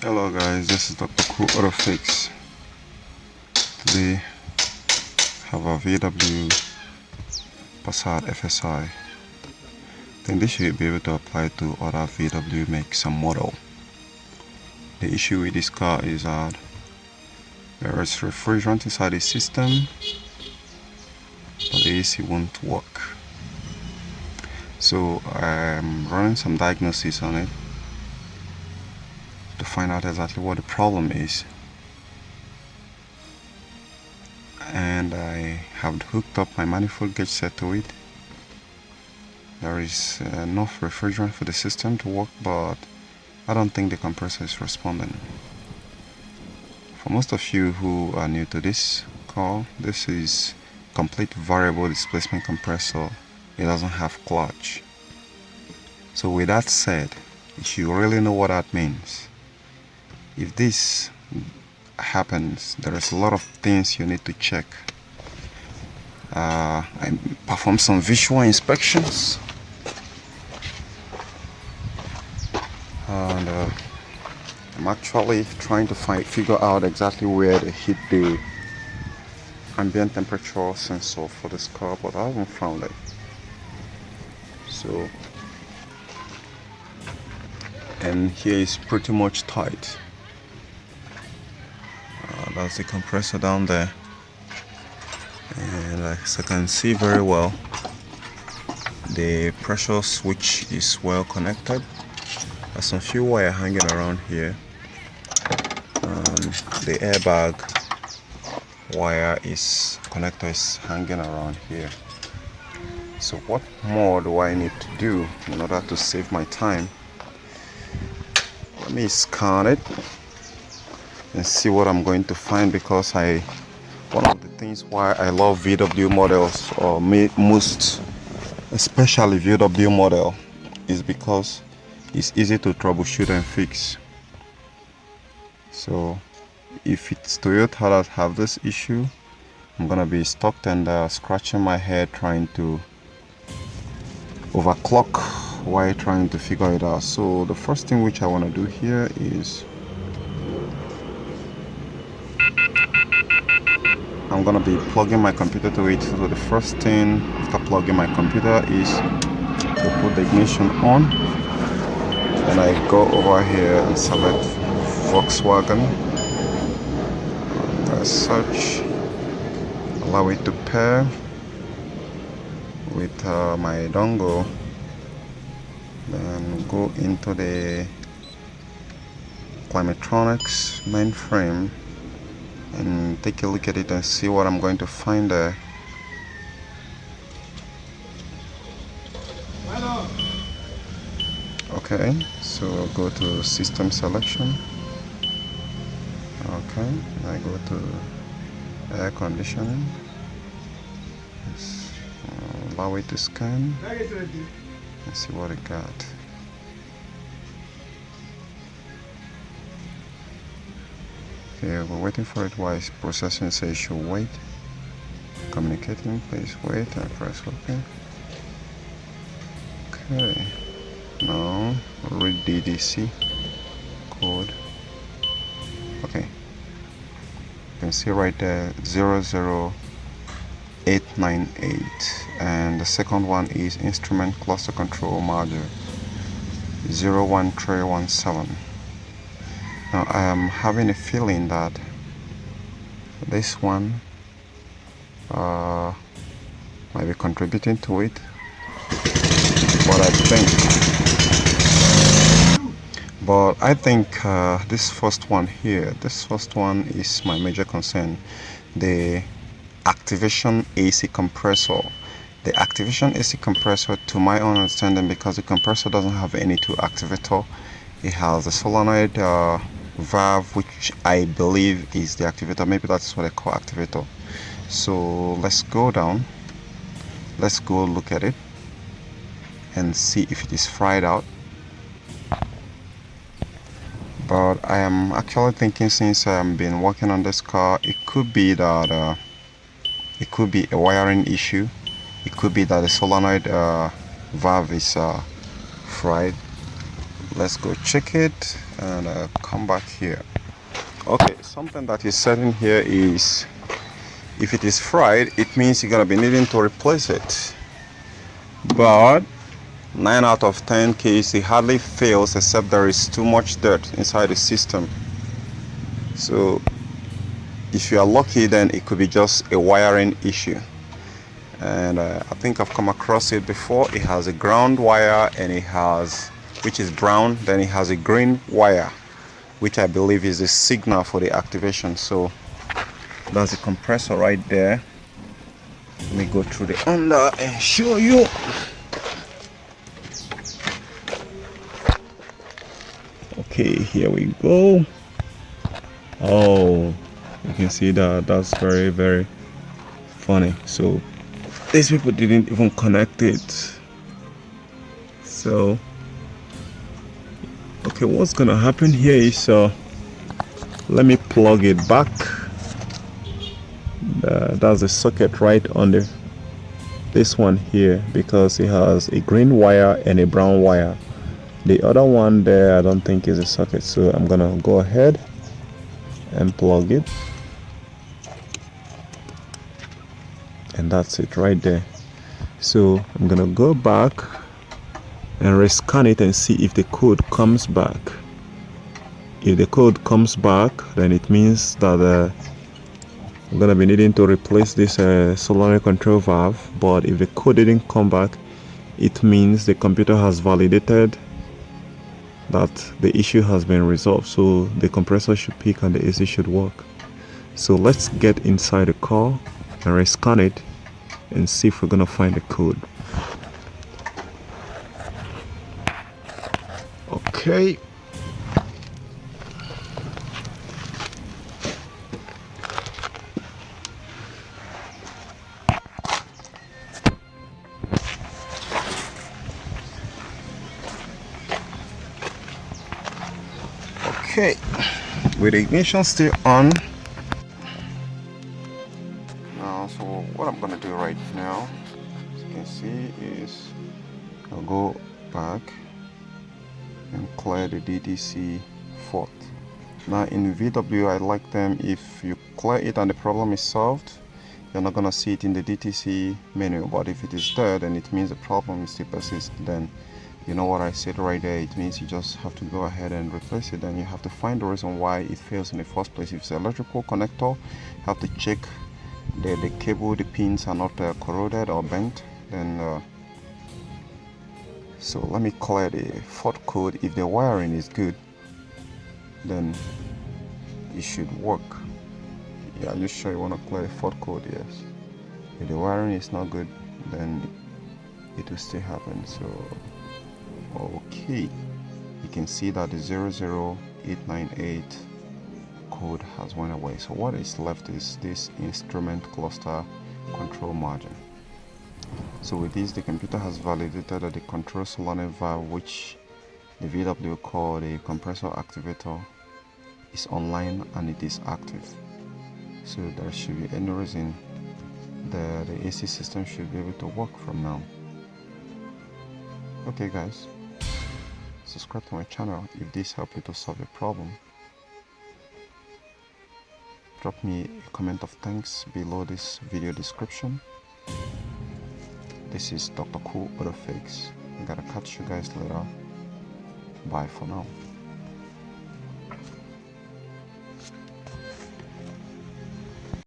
Hello guys, this is Dr. Cool AutoFix. Today have a VW Passat FSI. Then this should be able to apply to other VW makes and model. The issue with this car is that there is refrigerant inside the system, but the AC won't work. So I'm running some diagnosis on it to find out exactly what the problem is. And I have hooked up my manifold gauge set to it. There is enough refrigerant for the system to work, but I don't think the compressor is responding. For most of you who are new to this car, this is complete variable displacement compressor. It doesn't have clutch. So with that said, if you really know what that means, if this happens, there is a lot of things you need to check. I performed some visual inspections, and I'm actually trying to figure out exactly where to hit the ambient temperature sensor for this car, but I haven't found it. So, and here is pretty much tight. That's the compressor down there, and as I can see very well, the pressure switch is well connected. There's some few wire hanging around here. The airbag wire connector is hanging around here. So what more do I need to do in order to save my time? Let me scan it and see what I'm going to find, because one of the things why I love VW models, or most especially VW model, is because it's easy to troubleshoot and fix. So if it's Toyota that have this issue, I'm gonna be stuck and scratching my head trying to overclock while trying to figure it out. So the first thing which I want to do here is I'm gonna be plugging my computer to it. So the first thing after plugging my computer is to put the ignition on. Then I go over here and select Volkswagen. As such, allow it to pair with my dongle. Then go into the Climatronics mainframe and take a look at it and see what I'm going to find there. Okay, so go to system selection. Okay, I go to air conditioning. Allow it to scan. Let's see what it got. Okay, we're waiting for it while it's processing. Says should wait. Communicating, please wait, and press OK. Okay, now read DDC code. Okay, you can see right there 00898, and the second one is instrument cluster control module 01317. Now I am having a feeling that this one might be contributing to it, but I think this first one here, is my major concern. The activation AC compressor. The activation AC compressor, to my own understanding, because the compressor doesn't have any two activator, it has a solenoid valve, which I believe is the activator. Maybe that's what I call activator. So let's go down, let's go look at it and see if it is fried out. But I am actually thinking, since I've been working on this car, it could be that it could be a wiring issue. It could be that the solenoid valve is fried. Let's go check it and come back here. Okay, something that is setting here is if it is fried, it means you're gonna be needing to replace it. But 9 out of 10 cases it hardly fails except there is too much dirt inside the system. So if you are lucky, then it could be just a wiring issue. And I think I've come across it before. It has a ground wire and it has, which is brown, then it has a green wire, which I believe is a signal for the activation. So that's the compressor right there. Let me go through the under and show you. Okay, here we go. Oh, you can see that that's very, very funny. So these people didn't even connect it. So okay, what's gonna happen here is let me plug it back. That's the socket right under this one here, because it has a green wire and a brown wire. The other one there I don't think is a socket, so I'm gonna go ahead and plug it, and that's it right there. So I'm gonna go back and rescan it and see if the code comes back. If the code comes back, then it means that I'm gonna be needing to replace this solenoid control valve. But if the code didn't come back, it means the computer has validated that the issue has been resolved, so the compressor should peak and the AC should work. So let's get inside the car and rescan it and see if we're gonna find the code. Okay. Okay, with the ignition still on. Now, so what I'm gonna do right now, as you can see, is I'll go back and clear the DTC fault. Now in VW, I like them, if you clear it and the problem is solved, you're not gonna see it in the DTC menu. But if it is there, then it means the problem still persists. Then you know what I said right there, it means you just have to go ahead and replace it. Then you have to find the reason why it fails in the first place. If it's an electrical connector, you have to check the cable, the pins are not corroded or bent. Then so let me clear the fault code. If the wiring is good, then it should work. Yeah, I'm just sure you want to clear the fault code. Yes, if the wiring is not good, then it will still happen. So okay, you can see that the 00898 code has went away. So what is left is this instrument cluster control margin. So with this, the computer has validated that the control solenoid valve, which the VW call the compressor activator, is online and it is active. So there should be any reason the AC system should be able to work from now. Okay guys, subscribe to my channel if this helped you to solve a problem. Drop me a comment of thanks below this video description. This is Dr. Cool Auto Fix. I gotta catch you guys later. Bye for now.